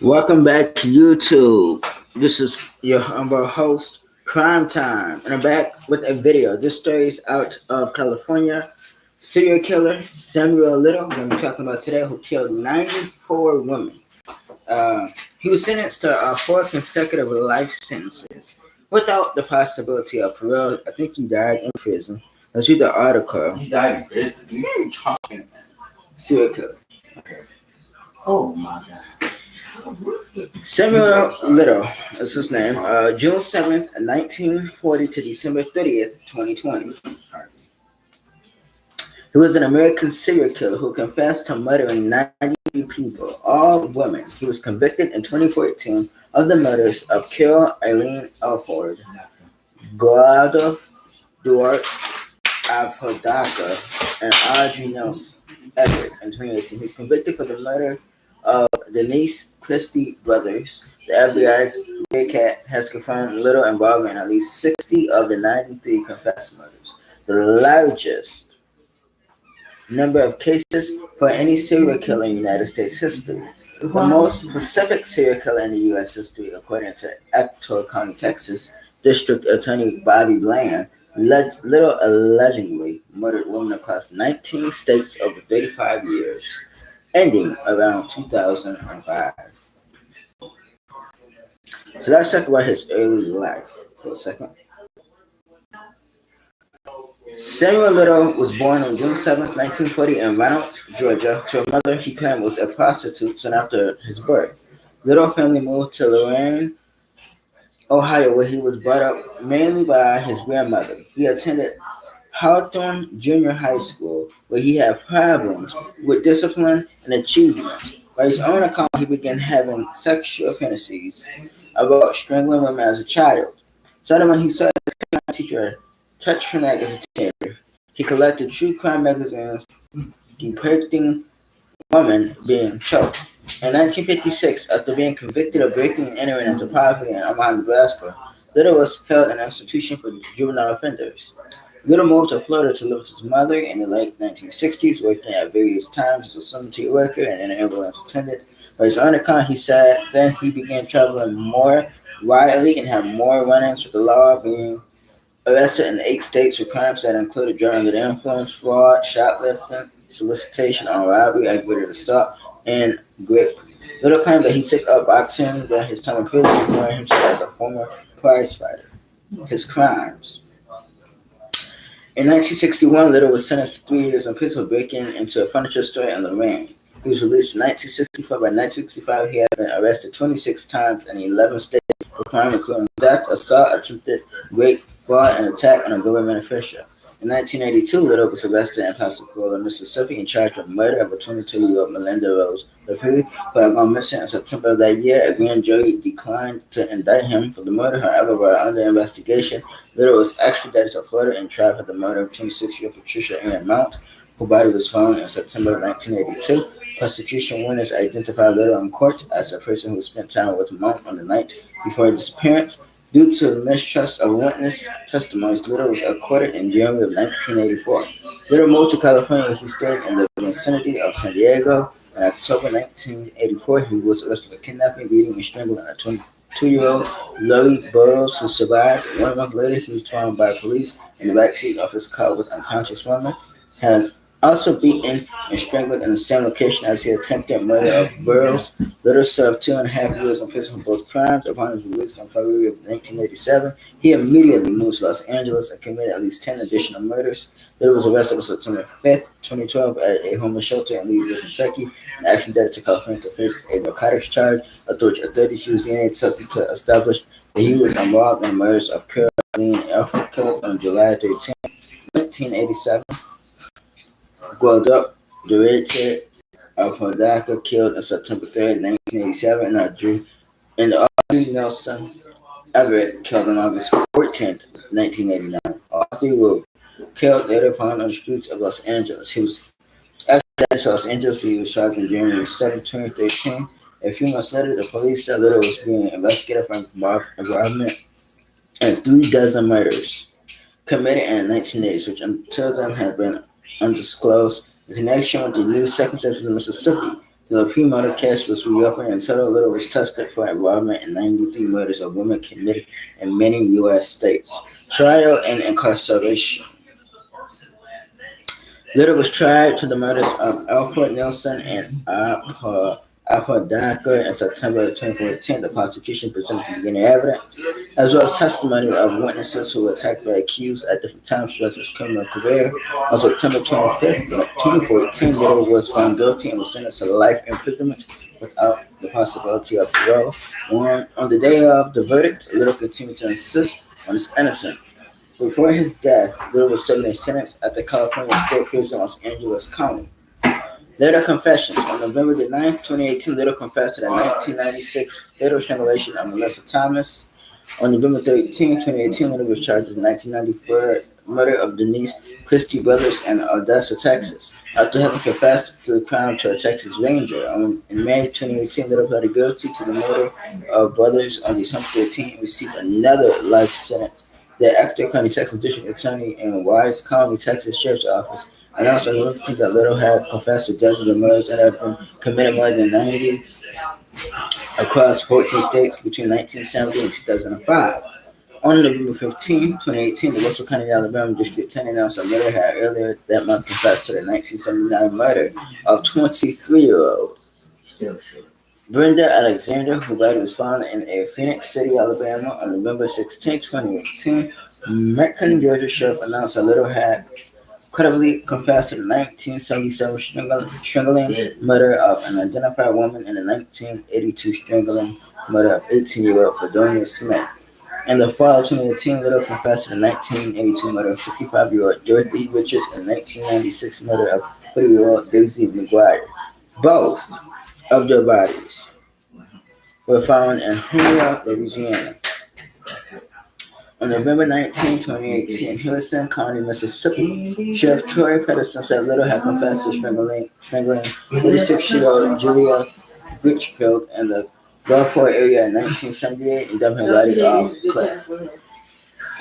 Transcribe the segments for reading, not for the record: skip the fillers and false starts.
Welcome back to YouTube. This is your humble host, Crime Time, and I'm back with a video. This story is out of California. Serial killer Samuel Little, we're going to be talking about today, who killed 94 women. He was sentenced to four consecutive life sentences without the possibility of parole. I think he died in prison. Let's read the article. He died in prison. What are you talking about? Serial killer. Oh my God. Samuel Little is his name. June 7th, 1940 to December 30th, 2020. He was an American serial killer who confessed to murdering 90 people, all women. He was convicted in 2014 of the murders of Carol Eileen Alford, Guadalupe Duarte Apodaca, and Audrey Nelson Everett in 2018. He was convicted for the murder of Denise Christie brothers. The FBI's Bearcat has confirmed Little involvement in at least 60 of the 93 confessed murders, the largest number of cases for any serial killer in United States history. The most prolific serial killer in the U.S. history, according to Ector County, Texas, District Attorney Bobby Bland. Little allegedly murdered women across 19 states over 35 years, ending around 2005. So let's talk about his early life for a second. Samuel Little was born on June 7, 1940 in Reynolds, Georgia, to a mother he claimed was a prostitute soon after his birth. Little family moved to Lorraine, Ohio, where he was brought up mainly by his grandmother. He attended Hawthorne Junior High School, where he had problems with discipline and achievement. By his own account, he began having sexual fantasies about strangling women as a child. So when he saw his teacher touch her neck as a teenager, he collected true crime magazines depicting women being choked. In 1956, after being convicted of breaking and entering into property in Omaha, Nebraska, Little was held in an institution for juvenile offenders. Little moved to Florida to live with his mother in the late 1960s, working at various times as a cemetery worker and an ambulance attendant. By his own account, he said then he began traveling more widely and had more run-ins with the law, being arrested in 8 states for crimes that included driving under the influence, fraud, shoplifting, solicitation, armed robbery, aggravated assault, and grip. Little claimed that he took up boxing during his time in prison, declaring himself as a former prize fighter. His crimes. In 1961, Little was sentenced to 3 years in prison for breaking into a furniture store in Lorraine. He was released in 1964. By 1965, he had been arrested 26 times in 11 states for crimes including theft, assault, attempted rape, fraud, and attack on a government official. In 1982, Little was arrested in Pensacola, Mississippi, and charged with murder of a 22-year-old Melinda Rose LaPree, who had gone missing in September of that year. A grand jury declined to indict him for the murder. However, while under investigation, Little was extradited to Florida and tried for the murder of 26-year-old Patricia Ann Mount, whose body was found in September of 1982. Prosecution witnesses identified Little in court as a person who spent time with Mount on the night before his disappearance. Due to mistrust of witness testimonies, Little was acquitted in January of 1984. Little moved to California. He stayed in the vicinity of San Diego. In October 1984, he was arrested for kidnapping, beating, and strangling a 22-year-old Lori Burrows, who survived. 1 month later, he was found by police in the backseat of his car with unconscious woman. Has also beaten and strangled in the same location as he attempted murder of Burrows. Little served 2.5 years in prison for both crimes. Upon his release in February of 1987, he immediately moved to Los Angeles and committed at least 10 additional murders. Little was arrested on September 5th, 2012 at a homeless shelter in Louisville, Kentucky, and extradited to California to face a narcotics charge. Authorities used DNA testing to establish that he was involved in the murders of Caroline Alford, killed on July 13, 1987. Guadalupe Duarte Apodaca, killed on September 3rd, 1987, and Audrey Nelson Everett, killed on August 14th, 1989. All three were killed later found on the streets of Los Angeles. He was extradited to Los Angeles where he was charged on January 7, 2013. A few months later, the police said Little was being investigated for involvement in 3 dozen murders committed in the 1980s, which until then had been undisclosed. In connection with the new circumstances in Mississippi, The pre-murder case was reopened and total Little was tested for involvement in 93 murders of women committed in many U.S. states. Trial and incarceration. Little was tried for the murders of Alfred Nelson and Alfred Dacker in September 2014. The prosecution presented beginning evidence, as well as testimony of witnesses who were attacked by accused at different times throughout his criminal career. On September 25th, 2014, Little was found guilty and was sentenced to life imprisonment without the possibility of parole. On the day of the verdict, Little continued to insist on his innocence. Before his death, Little was serving a sentence at the California State Prison in Los Angeles County. Later confessions. On November the 9th, 2018, Little confessed to the 1996 fatal strangulation of Melissa Thomas. On November 13, 2018, Little was charged with the 1994 murder of Denise Christie Brothers in Odessa, Texas. After having confessed to the crime to a Texas Ranger, in May 2018, Little pleaded guilty to the murder of brothers on December 13 and received another life sentence. The Ector County, Texas District Attorney and Wise County, Texas Sheriff's Office announced on Wednesday that Little had confessed to dozens of murders that had been committed more than 90 across 14 states between 1970 and 2005. On November 15, 2018, the Russell County, Alabama District Attorney announced that Little had earlier that month confessed to the 1979 murder of 23-year-old Brenda Alexander, whose body was found in Phoenix City, Alabama on November 16, 2018. Macon, Georgia Sheriff announced that Little had credibly confessed to the 1977 strangling murder of an identified woman and the 1982 strangling murder of 18-year-old Fredonia Smith. In the fall of 2018, Little confessed to the 1982 murder of 55-year-old Dorothy Richards and the 1996 murder of 40-year-old Daisy McGuire. Both of their bodies were found in Honolulu, Louisiana. On November 19, 2018, in Houston County, Mississippi, Sheriff Troy Pedersen said Little had confessed to strangling 36-year-old Julia Bridgefield in the Gulfport area in 1978 and dumped her body off a cliff.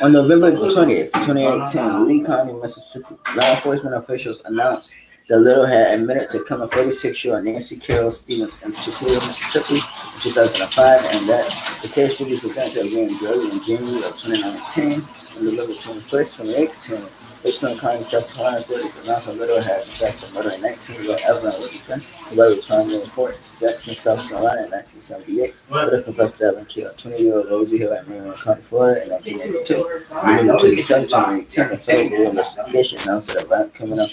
On November 20th, 2018, Lee County, Mississippi, law enforcement officials announced that Little had admitted to killing 46-year-old Nancy Carroll Stevens in Tukwila, Mississippi in 2005, and that the case will be presented to a grand jury in January of 2019. On November 21st, 2018, Richland County Sheriff's Office announced that Little had confessed to murdering 19-year-old Evelyn Livingston, who was found in Fort Jackson, South Carolina in 1978. Little confessed to having killed 20-year-old Rosie Hill at Marion County, Florida in 1982. On November 27, 2018, the Federal Bureau of Investigation announced that a violent criminal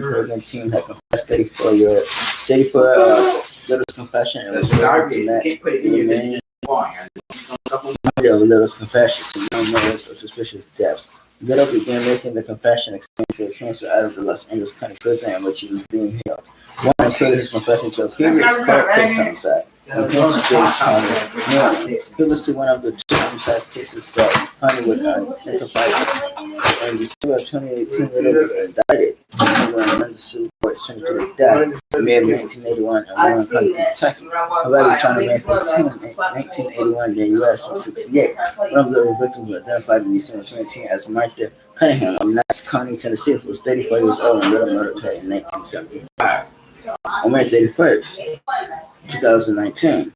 Oregon team had confessed 34 Little's confession and was able to match the remaining of Little's confession to no murders or suspicious deaths. Little began making the confession exchange for a transfer out of the Los Angeles County Prison in which he was being held. One included his confession to a previous court case homicide in Prince George's County, Maryland. Previously, one of the two homicide cases that County would identify. In December of 2018, Little was indicted under Supreme Court's 23 death in May of 1981 in Warren County, Kentucky. However, he was found on May 15, 1981 in the U.S. was 68. One of the victims was identified in December 2018 as Martha Cunningham of Knox County, Tennessee, who was 34 years old and Little murdered her in 1975. On May 31st, 2019,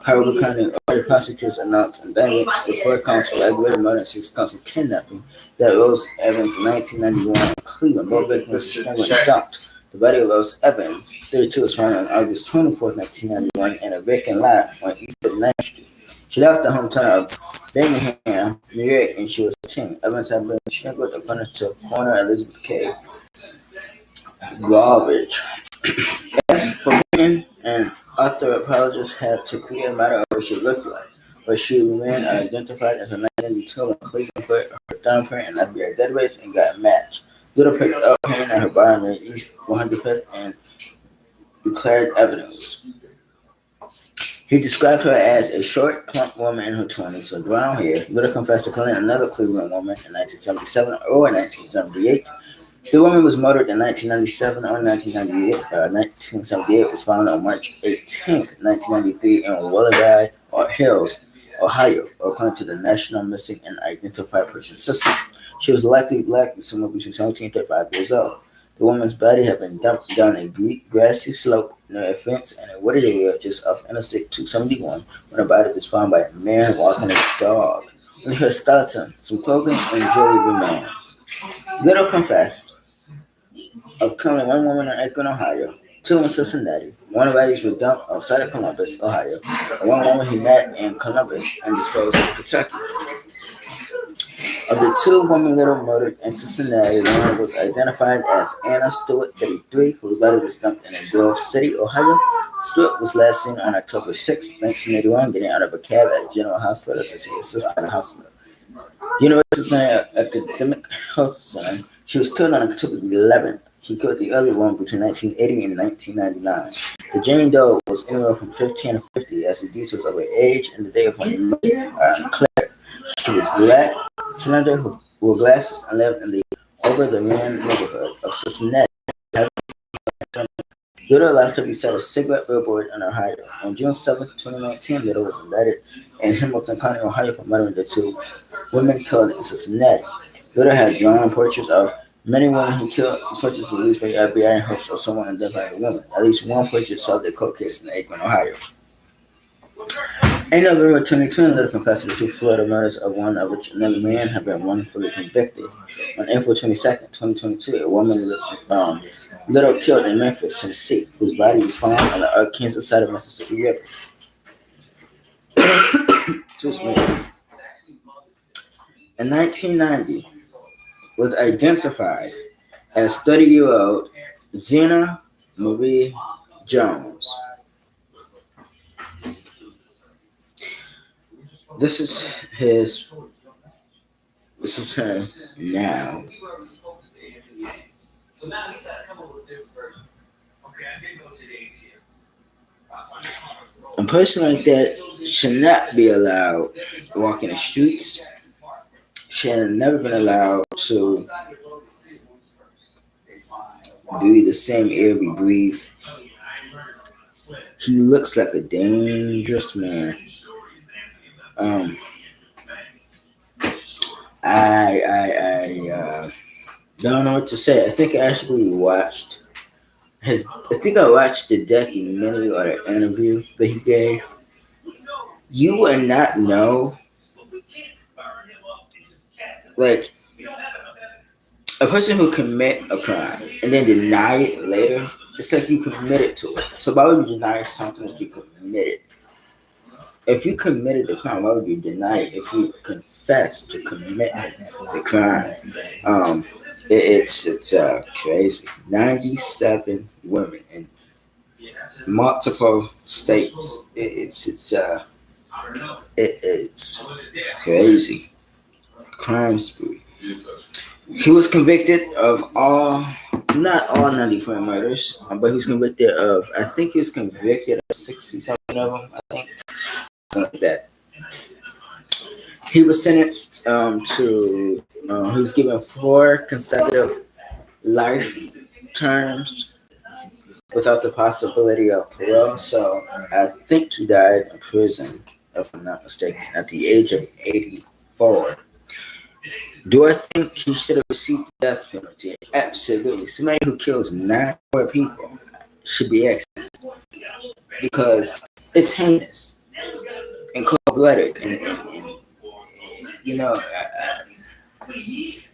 Carroll County Ohio prosecutors announced indictments with 4 counts of aggravated murder and 6 counts of kidnapping that Rose Evans in 1991 in Cleveland. Both victims were strangled and dumped. The body of Rose Evans, 32, was found on August 24, 1991 in a vacant lot on East 39th Street. She left the hometown of Birmingham, New York, and she was 10. Evans had been strangled according to Coroner Elizabeth K. Garbage. As for women, an author apologist had to create a matter of what she looked like, but she remained unidentified in her 1992 when Cleveland put her thumbprint in the FBI database and got matched. Little picked up pain at her body near East 105th and declared evidence. He described her as a short, plump woman in her 20s with brown hair. Little confessed to killing another Cleveland woman in 1977 or 1978. The woman was murdered in 1997 or 1998. 1978 was found on March 18, 1993 in Willoughby Hills, Ohio, according to the National Missing and Identified Persons System. She was likely black and somewhere between 17 and 35 years old. The woman's body had been dumped down a grassy slope near a fence in a wooded area just off Interstate 271 when her body was found by a man walking a dog. In her skeleton, some clothing and jewelry remained. Little confessed of killing one woman in Akron, Ohio, two in Cincinnati. One of the bodies were dumped outside of Columbus, Ohio, and one woman he met in Columbus and disposed of in Kentucky. Of the two women Little murdered in Cincinnati, one was identified as Anna Stewart, 33, whose body was dumped in Grove City, Ohio. Stewart was last seen on October 6, 1981, getting out of a cab at General Hospital to see his sister in the hospital. University Academic Health Center. She was killed on October 11th. He killed the other one between 1980 and 1999. The Jane Doe was anywhere from 15 to 50 as the details of her age and the day of her murder are unclear. She was black, slender, who wore glasses, and lived in the over-the-man neighborhood of Cincinnati. Little allegedly set a cigarette billboard in Ohio. On June 7, 2019, Little was indicted in Hamilton County, Ohio for murdering the two women killed in Cincinnati. Little had drawn portraits of many women he killed. These portraits were released by the FBI in hopes of someone identifying the woman. At least one portrait solved the court case in Akron, Ohio. In November 2020, Little confessed to the two Florida murders, of one of which another man had been wrongfully convicted. On April 22nd, 2022, a woman Little killed in Memphis, Tennessee, whose body was found on the Arkansas side of Mississippi River. Excuse me. In 1990, was identified as 30-year-old Zena Marie Jones. This is her now. A person like that should not be allowed to walk in the streets. She had never been allowed to breathe the same air we breathe. He looks like a dangerous man. I don't know what to say. I think I actually watched I watched the documentary or the interview that he gave. You would not know, like, a person who commit a crime and then deny it later. It's like you committed to it. So why would you deny something that you committed? If you committed the crime, why would you deny it? If you confess to commit the crime, it's crazy. 97 women in multiple states. It's crazy. Crime spree. He was convicted of not all 94 murders, but he was convicted of. I think he was convicted of 67 of them. I think. Like that. He was sentenced to. He was given 4 consecutive life terms without the possibility of parole. So I think he died in prison, if I'm not mistaken, at the age of 84. Do I think he should have received the death penalty? Absolutely. Somebody who kills 9 more people should be executed because it's heinous and cold-blooded, and you know, the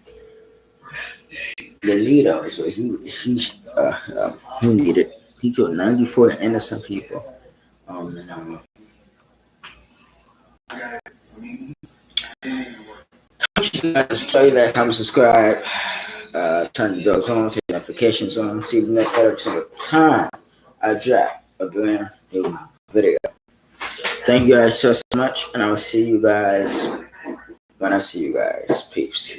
leader. So he needed. He killed 94 innocent people. Don't you guys enjoy that? Comment, subscribe, turn the bells on, turn the notifications on, see the next every single time I drop a brand new video. Thank you guys so much, and I will see you guys when I see you guys. Peace.